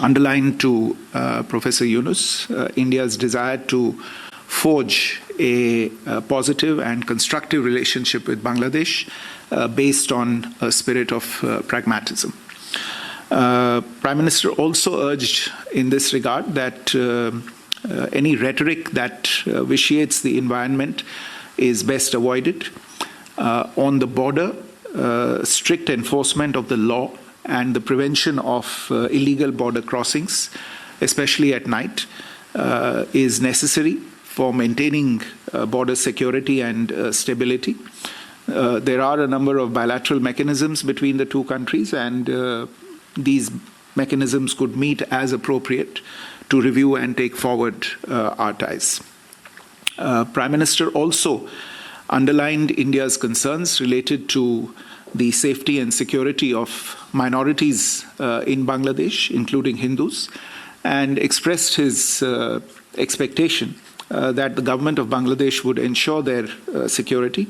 underlined to Professor Yunus India's desire to forge a positive and constructive relationship with Bangladesh based on a spirit of pragmatism. Prime Minister also urged in this regard that any rhetoric that vitiates the environment is best avoided. On the border, strict enforcement of the law and the prevention of illegal border crossings, especially at night, is necessary for maintaining border security and stability. There are a number of bilateral mechanisms between the two countries, and these mechanisms could meet as appropriate to review and take forward our ties. Prime Minister also underlined India's concerns related to the safety and security of minorities in Bangladesh, including Hindus, and expressed his expectation that the government of Bangladesh would ensure their security,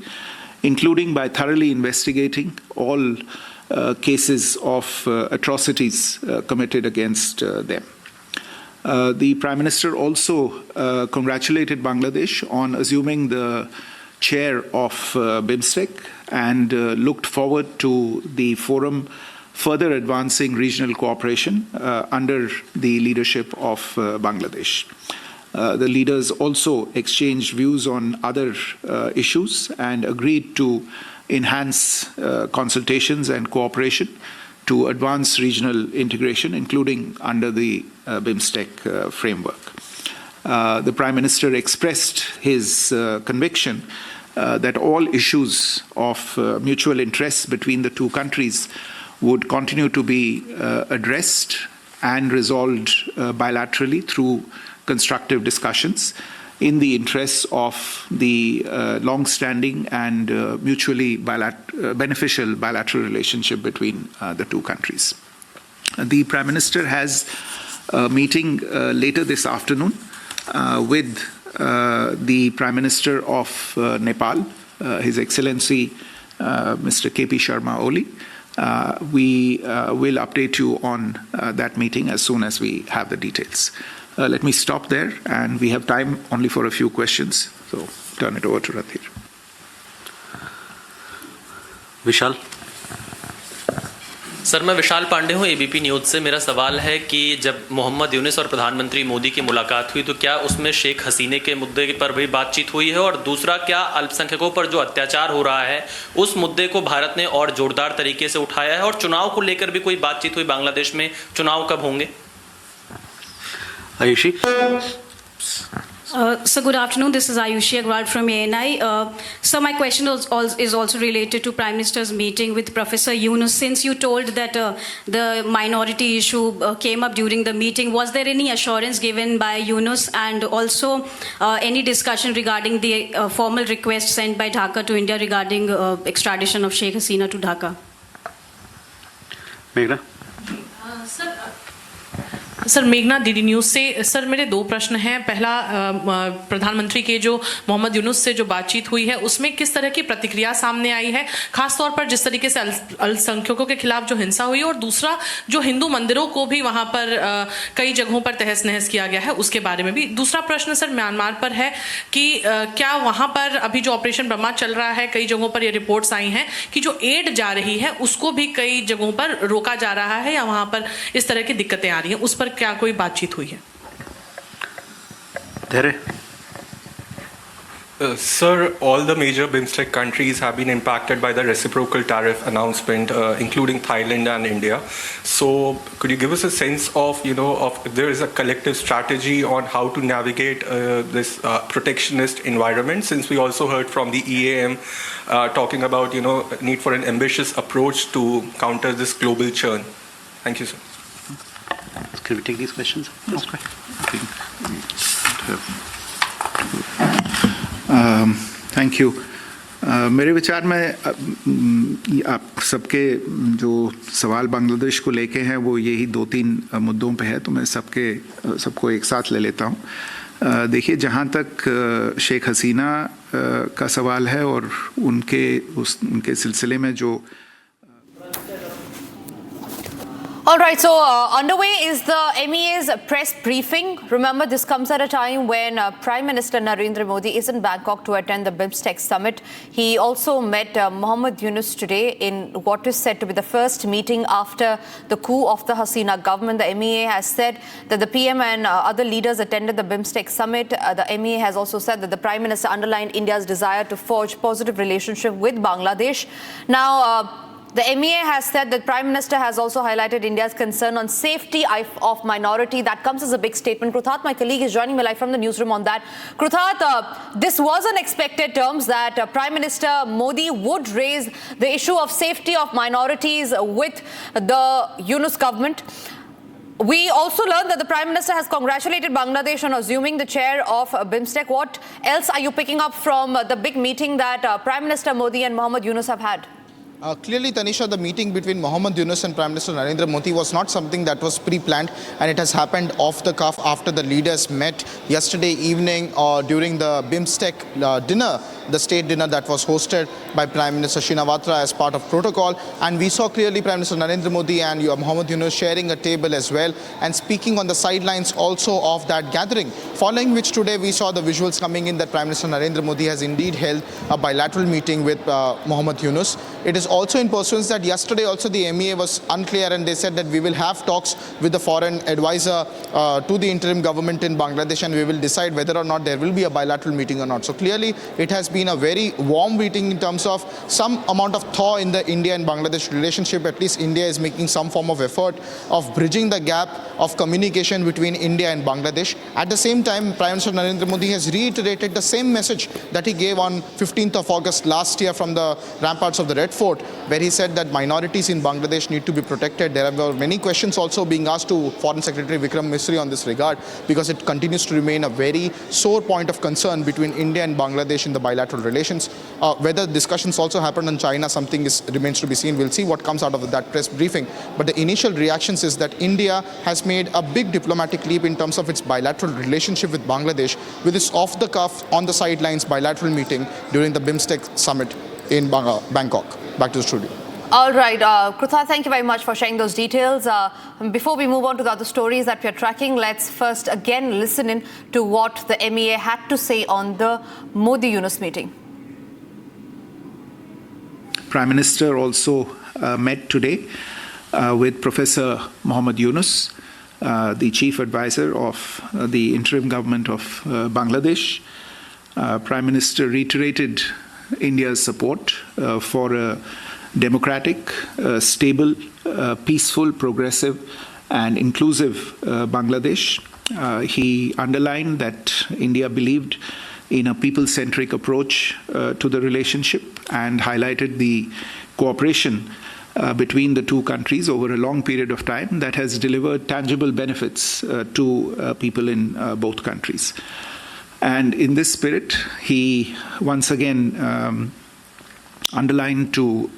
including by thoroughly investigating all cases of atrocities committed against them. The Prime Minister also congratulated Bangladesh on assuming the chair of BIMSTEC and looked forward to the forum further advancing regional cooperation under the leadership of Bangladesh. The leaders also exchanged views on other issues and agreed to enhance consultations and cooperation to advance regional integration, including under the BIMSTEC framework. The Prime Minister expressed his conviction that all issues of mutual interest between the two countries would continue to be addressed and resolved bilaterally through constructive discussions in the interests of the long-standing and mutually beneficial bilateral relationship between the two countries. The Prime Minister has a meeting later this afternoon with the Prime Minister of Nepal, His Excellency Mr. KP Sharma Oli. We will update you on that meeting as soon as we have the details. Let me stop there, and we have time only for a few questions, so turn it over to Radhir. Vishal sir, मैं विशाल पांडे हूं ABP news से। मेरा सवाल है कि जब मोहम्मद यूनुस और प्रधानमंत्री मोदी की मुलाकात हुई तो क्या उसमें शेख हसीना के मुद्दे पर भी बातचीत हुई है, और दूसरा, क्या अल्पसंख्यकों पर जो अत्याचार हो रहा है उस मुद्दे को भारत ने और जोरदार तरीके से उठाया है, और चुनाव को लेकर भी कोई बातचीत हुई? बांग्लादेश में चुनाव कब होंगे? Ayushi. So good afternoon, this is Ayushi Agrawal from ANI. So my question is also related to Prime Minister's meeting with Professor Yunus. Since you told that the minority issue came up during the meeting, was there any assurance given by Yunus, and also any discussion regarding the formal request sent by Dhaka to India regarding extradition of Sheikh Hasina to Dhaka? Meghna. Sir, मेघना DD news से। Sir, मेरे दो प्रश्न हैं। पहला, प्रधानमंत्री के जो मोहम्मद यूनुस से जो बातचीत हुई है उसमें किस तरह की प्रतिक्रिया सामने आई है, खासतौर पर जिस तरीके से अल्पसंख्यकों के खिलाफ जो हिंसा हुई, और दूसरा जो हिंदू मंदिरों को भी वहां पर कई जगहों पर तहस नहस किया गया है उसके बारे में भी। दूसरा प्रश्न सर म्यांमार पर है कि क्या वहां पर अभी जो ऑपरेशन ब्रह्मा चल रहा है, कई जगहों पर ये रिपोर्ट्स आई हैं कि जो एड जा रही है उसको भी कई जगहों पर रोका जा रहा है, या वहां पर इस तरह की दिक्कतें आ रही हैं, उस पर क्या कोई बातचीत हुई है? Sir, all the major BIMSTEC countries have been impacted by the reciprocal tariff announcement, including Thailand and India. So, could you give us a sense of, if there is a collective strategy on how to navigate this protectionist environment? Since we also heard from the EAM talking about, need for an ambitious approach to counter this global churn. Thank you, sir. Can we take these questions? That's great. Thank you. मेरे विचार में आप सबके जो सवाल बांग्लादेश को लेके हैं वो यही दो तीन मुद्दों पे है, तो मैं सबको एक साथ ले लेता हूँ। देखिए, जहाँ तक शेख हसीना का सवाल है और उनके सिलसिले में जो All right, so underway is the MEA's press briefing. Remember, this comes at a time when Prime Minister Narendra Modi is in Bangkok to attend the BIMSTEC summit. He also met Mohammed Yunus today in what is said to be the first meeting after the coup of the Hasina government. The MEA has said that the PM and other leaders attended the BIMSTEC summit. The MEA has also said that the Prime Minister underlined India's desire to forge positive relationship with Bangladesh. Now, the MEA has said that Prime Minister has also highlighted India's concern on safety of minority. That comes as a big statement. Kruthat, my colleague, is joining me live from the newsroom on that. Kruthat, this was unexpected terms that Prime Minister Modi would raise the issue of safety of minorities with the Yunus government. We also learned that the Prime Minister has congratulated Bangladesh on assuming the chair of BIMSTEC. What else are you picking up from the big meeting that Prime Minister Modi and Mohammed Yunus have had? Clearly, Tanisha, the meeting between Mohammed Yunus and Prime Minister Narendra Modi was not something that was pre-planned, and it has happened off the cuff after the leaders met yesterday evening during the BIMSTEC dinner, the state dinner that was hosted by Prime Minister Shinawatra as part of protocol. And we saw clearly Prime Minister Narendra Modi and Mohammed Yunus sharing a table as well and speaking on the sidelines also of that gathering, following which today we saw the visuals coming in that Prime Minister Narendra Modi has indeed held a bilateral meeting with Mohammed Yunus. It is also in pursuance that yesterday also the MEA was unclear, and they said that we will have talks with the foreign advisor to the interim government in Bangladesh, and we will decide whether or not there will be a bilateral meeting or not. So clearly it has been a very warm meeting in terms of some amount of thaw in the India and Bangladesh relationship. At least India is making some form of effort of bridging the gap of communication between India and Bangladesh. At the same time, Prime Minister Narendra Modi has reiterated the same message that he gave on 15th of August last year from the ramparts of the Red Fort, where he said that minorities in Bangladesh need to be protected. There were many questions also being asked to Foreign Secretary Vikram Misri on this regard, because it continues to remain a very sore point of concern between India and Bangladesh in the bilateral relations. Whether discussions also happened on China, something remains to be seen. We'll see what comes out of that press briefing. But the initial reactions is that India has made a big diplomatic leap in terms of its bilateral relationship with Bangladesh, with this off-the-cuff, on-the-sidelines bilateral meeting during the BIMSTEC summit in Bangkok. Back to the studio. All right, Krutha, thank you very much for sharing those details. Before we move on to the other stories that we are tracking, let's first again listen in to what the MEA had to say on the Modi-Yunus meeting. Prime Minister also met today with Professor Mohammed Yunus, the Chief Advisor of the interim government of Bangladesh. Prime Minister reiterated India's support for a democratic, stable, peaceful, progressive and inclusive Bangladesh. He underlined that India believed in a people-centric approach to the relationship and highlighted the cooperation between the two countries over a long period of time that has delivered tangible benefits to people in both countries. And in this spirit, he once again underlined to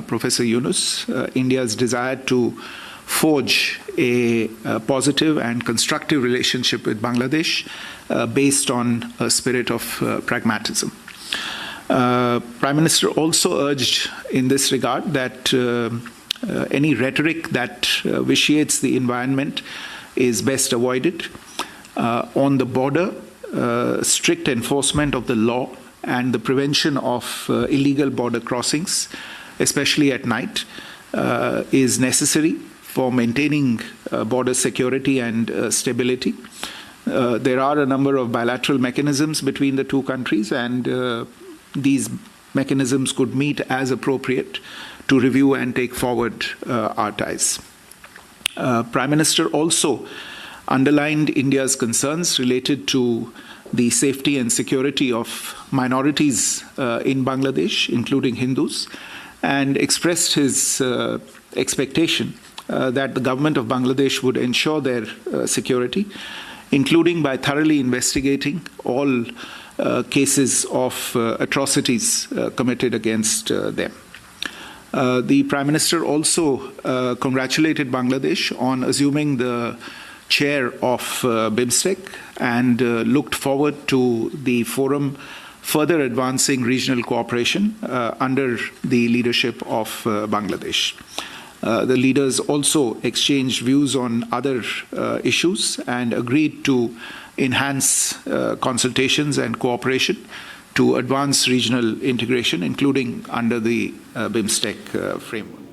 Professor Yunus India's desire to forge a positive and constructive relationship with Bangladesh based on a spirit of pragmatism. Prime Minister also urged in this regard that any rhetoric that vitiates the environment is best avoided. On the border, strict enforcement of the law and the prevention of illegal border crossings, especially at night, is necessary for maintaining border security and stability. There are a number of bilateral mechanisms between the two countries, and these mechanisms could meet as appropriate to review and take forward our ties. Prime Minister also underlined India's concerns related to the safety and security of minorities in Bangladesh, including Hindus, and expressed his expectation that the government of Bangladesh would ensure their security, including by thoroughly investigating all cases of atrocities committed against them. The Prime Minister also congratulated Bangladesh on assuming the chair of BIMSTEC and looked forward to the forum further advancing regional cooperation under the leadership of Bangladesh. The leaders also exchanged views on other issues and agreed to enhance consultations and cooperation to advance regional integration, including under the BIMSTEC framework.